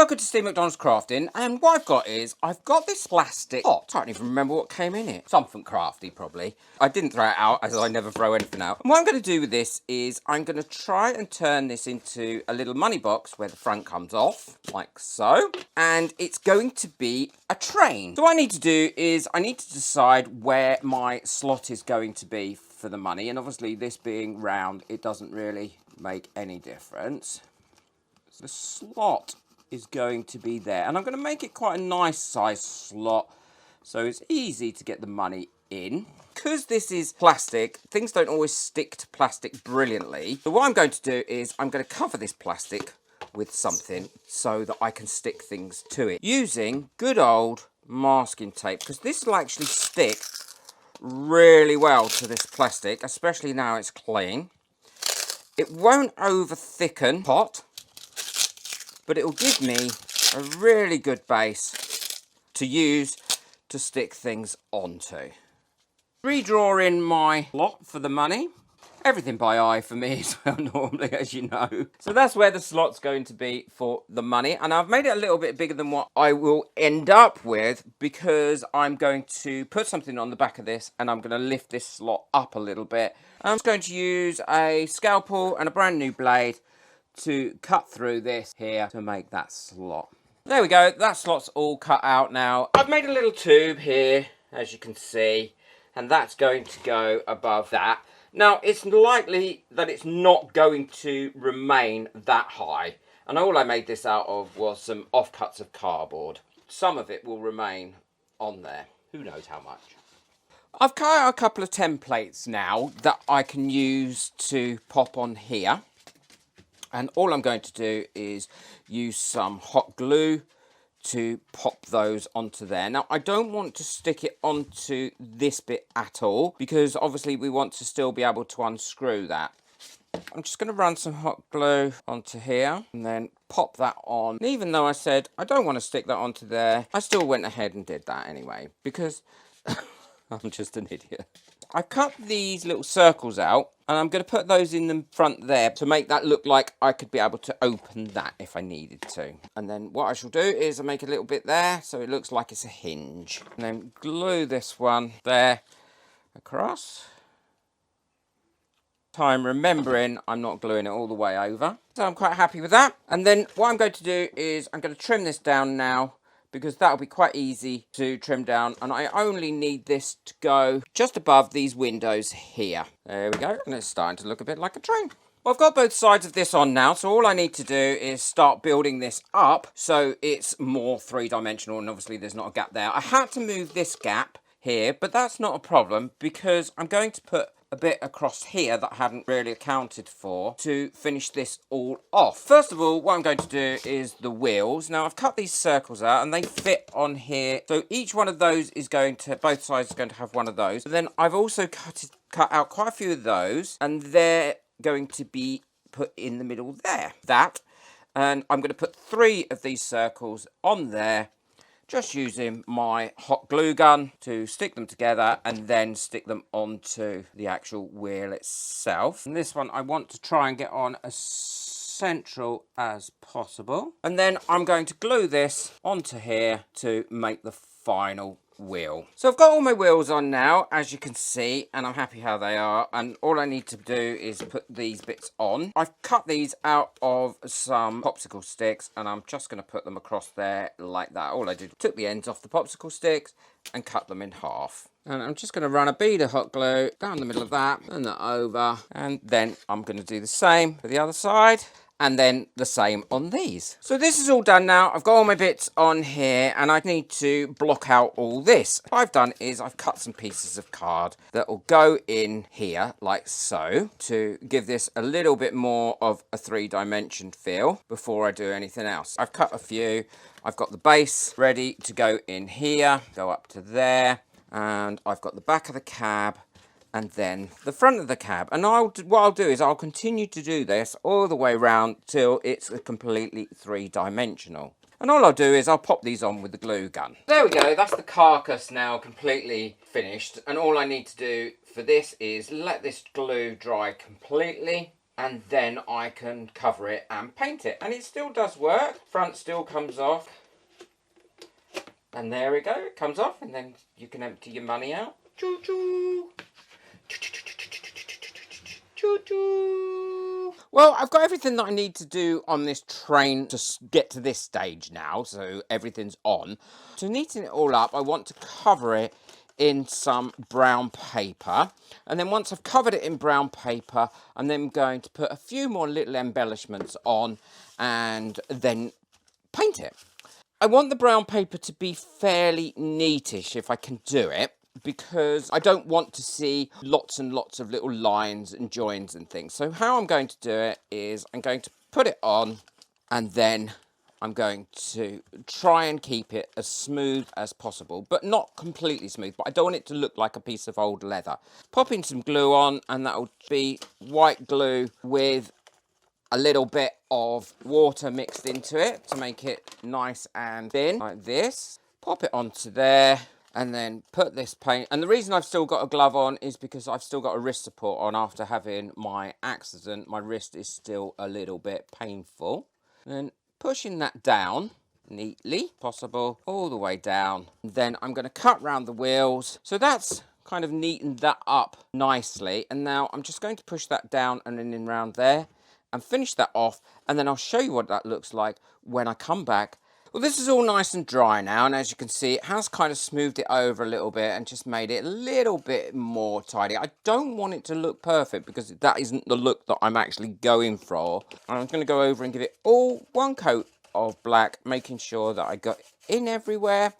Welcome to Steve McDonald's Crafting, and what I've got is, I've got this plastic pot. I can't even remember what came in it. Something crafty, probably. I didn't throw it out, as I never throw anything out. And what I'm going to do with this is, I'm going to try and turn this into a little money box where the front comes off, like so. And it's going to be a train. So what I need to do is, I need to decide where my slot is going to be for the money. And obviously, this being round, it doesn't really make any difference. So the slot is going to be there, and I'm going to make it quite a nice size slot so it's easy to get the money in. Because this is plastic, things don't always stick to plastic brilliantly. So what I'm going to do is I'm going to cover this plastic with something so that I can stick things to it using good old masking tape, because this will actually stick really well to this plastic, especially now it's clean. It won't over thicken the pot, but it will give me a really good base to use to stick things onto. Redraw in my slot for the money. Everything by eye for me as well, normally, as you know. So that's where the slot's going to be for the money. And I've made it a little bit bigger than what I will end up with, because I'm going to put something on the back of this and I'm going to lift this slot up a little bit. I'm just going to use a scalpel and a brand new blade to cut through this here to make that slot. There we go, that slot's all cut out now. I've made a little tube here, as you can see, and that's going to go above that. Now, it's likely that it's not going to remain that high, and all I made this out of was some offcuts of cardboard. Some of it will remain on there, who knows how much. I've cut out a couple of templates now that I can use to pop on here. And all I'm going to do is use some hot glue to pop those onto there. Now, I don't want to stick it onto this bit at all, because obviously we want to still be able to unscrew that. I'm just going to run some hot glue onto here and then pop that on. And even though I said I don't want to stick that onto there, I still went ahead and did that anyway, because I'm just an idiot. I cut these little circles out, and I'm going to put those in the front there to make that look like I could be able to open that if I needed to. And then what I shall do is I'll make a little bit there so it looks like it's a hinge. And then glue this one there across. Time remembering I'm not gluing it all the way over. So I'm quite happy with that. And then what I'm going to do is I'm going to trim this down now, because that'll be quite easy to trim down, and I only need this to go just above these windows here. There we go, and it's starting to look a bit like a train. Well, I've got both sides of this on now, so all I need to do is start building this up so it's more three-dimensional, and obviously there's not a gap there. I had to move this gap here, but that's not a problem, because I'm going to put a bit across here that I hadn't really accounted for to finish this all off. First of all, what I'm going to do is the wheels. Now, I've cut these circles out and they fit on here. So each one of those is going to, both sides are going to have one of those. But then I've also cut out quite a few of those, and they're going to be put in the middle there. And I'm going to put 3 of these circles on there, just using my hot glue gun to stick them together and then stick them onto the actual wheel itself. And this one I want to try and get on as central as possible. And then I'm going to glue this onto here to make the final wheel. So I've got all my wheels on now, as you can see, and I'm happy how they are, and all I need to do is put these bits on. I've cut these out of some popsicle sticks, and I'm just going to put them across there like that. All I did, took the ends off the popsicle sticks and cut them in half. And I'm just going to run a bead of hot glue down the middle of that, and that over, and then I'm going to do the same for the other side. And then the same on these. So this is all done now. I've got all my bits on here, and I need to block out all this. What I've done is I've cut some pieces of card that will go in here like so to give this a little bit more of a 3-dimension feel before I do anything else. I've cut a few. I've got the base ready to go in here, go up to there, and I've got the back of the cab and then the front of the cab. And what I'll do is I'll continue to do this all the way around till it's completely 3-dimensional. And all I'll do is I'll pop these on with the glue gun. There we go, that's the carcass now completely finished. And all I need to do for this is let this glue dry completely. and then I can cover it and paint it. And it still does work. Front still comes off. And there we go, it comes off, and then you can empty your money out. Choo-choo. Choo-choo. Well, I've got everything that I need to do on this train to get to this stage now, so everything's on. To neaten it all up, I want to cover it in some brown paper, and then once I've covered it in brown paper, I'm then going to put a few more little embellishments on and then paint it. I want the brown paper to be fairly neatish if I can do it, because I don't want to see lots and lots of little lines and joins and things. So how I'm going to do it is I'm going to put it on, and then I'm going to try and keep it as smooth as possible, but not completely smooth, but I don't want it to look like a piece of old leather. Popping some glue on, and that'll be white glue with a little bit of water mixed into it to make it nice and thin, like this. Pop it onto there, and then put this paint. And the reason I've still got a glove on is because I've still got a wrist support on after having my accident. My wrist is still a little bit painful. And pushing that down neatly, possible, all the way down. Then I'm going to cut round the wheels. So that's kind of neatened that up nicely. And now I'm just going to push that down and then in round there and finish that off. And then I'll show you what that looks like when I come back. Well, this is all nice and dry now, and as you can see, it has kind of smoothed it over a little bit and just made it a little bit more tidy. I don't want it to look perfect because that isn't the look that I'm actually going for. I'm going to go over and give it all one coat of black, making sure that I got in everywhere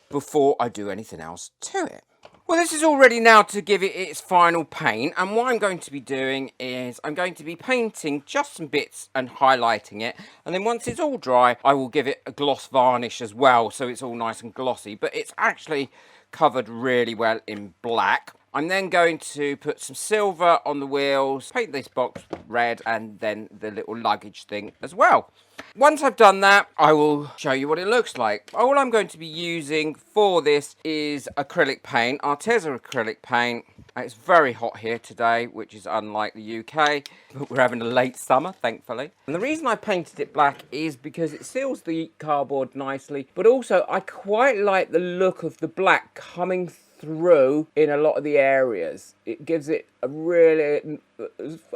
before I do anything else to it. Well, this is all ready now to give it its final paint, and what I'm going to be doing is I'm going to be painting just some bits and highlighting it, and then once it's all dry I will give it a gloss varnish as well, so it's all nice and glossy, but it's actually covered really well in black. I'm then going to put some silver on the wheels, paint this box red, and then the little luggage thing as well. Once I've done that, I will show you what it looks like. All I'm going to be using for this is acrylic paint, Arteza acrylic paint. It's very hot here today, which is unlike the UK, but we're having a late summer, thankfully. And the reason I painted it black is because it seals the cardboard nicely, but also I quite like the look of the black coming through in a lot of the areas. It gives it a really,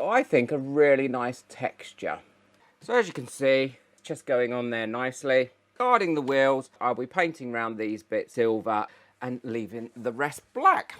I think, a really nice texture. So as you can see, it's just going on there nicely. Guarding the wheels, I'll be painting around these bits silver and leaving the rest black.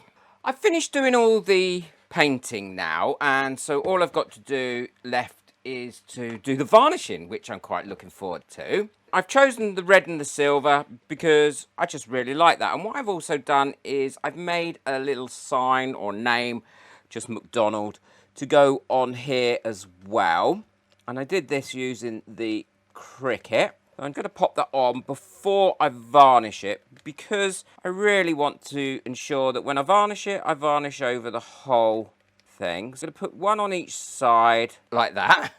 I've finished doing all the painting now, and so all I've got to do left is to do the varnishing, which I'm quite looking forward to. I've chosen the red and the silver because I just really like that. And what I've also done is I've made a little sign or name, just McDonald, to go on here as well. And I did this using the Cricut. I'm going to pop that on before I varnish it because I really want to ensure that when I varnish it, I varnish over the whole thing. I'm going to put one on each side like that.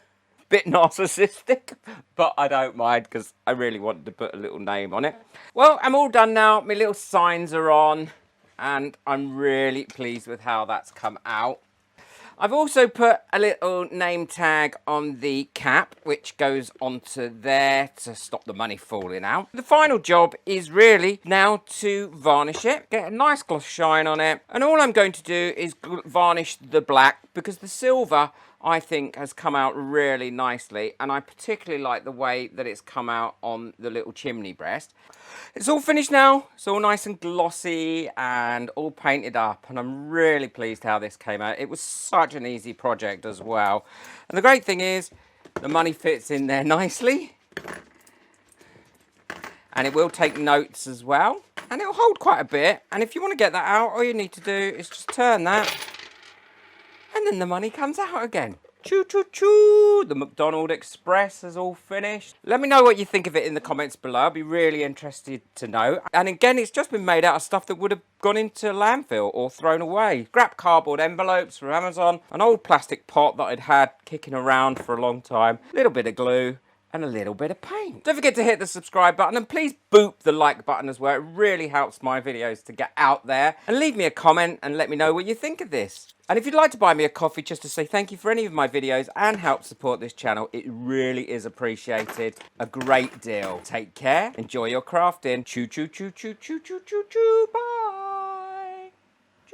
Bit narcissistic, but I don't mind because I really wanted to put a little name on it. Well, I'm all done now. My little signs are on and I'm really pleased with how that's come out. I've also put a little name tag on the cap, which goes onto there to stop the money falling out. The final job is really now to varnish it, get a nice gloss shine on it. And all I'm going to do is varnish the black because the silver, I think, has come out really nicely. And I particularly like the way that it's come out on the little chimney breast. It's all finished now. It's all nice and glossy and all painted up. And I'm really pleased how this came out. It was such an easy project as well. And the great thing is the money fits in there nicely. And it will take notes as well. And it'll hold quite a bit. And if you want to get that out, all you need to do is just turn that. And then the money comes out again. Choo choo choo! The McDonald Express is all finished. Let me know what you think of it in the comments below. I'd be really interested to know. And again, it's just been made out of stuff that would have gone into landfill or thrown away. Scrap cardboard envelopes from Amazon, an old plastic pot that I'd had kicking around for a long time, a little bit of glue, and a little bit of paint. Don't forget to hit the subscribe button and please boop the like button as well. It really helps my videos to get out there. And leave me a comment and let me know what you think of this. And if you'd like to buy me a coffee just to say thank you for any of my videos and help support this channel, it really is appreciated a great deal. Take care, enjoy your crafting. Choo choo choo choo choo choo choo choo. Bye.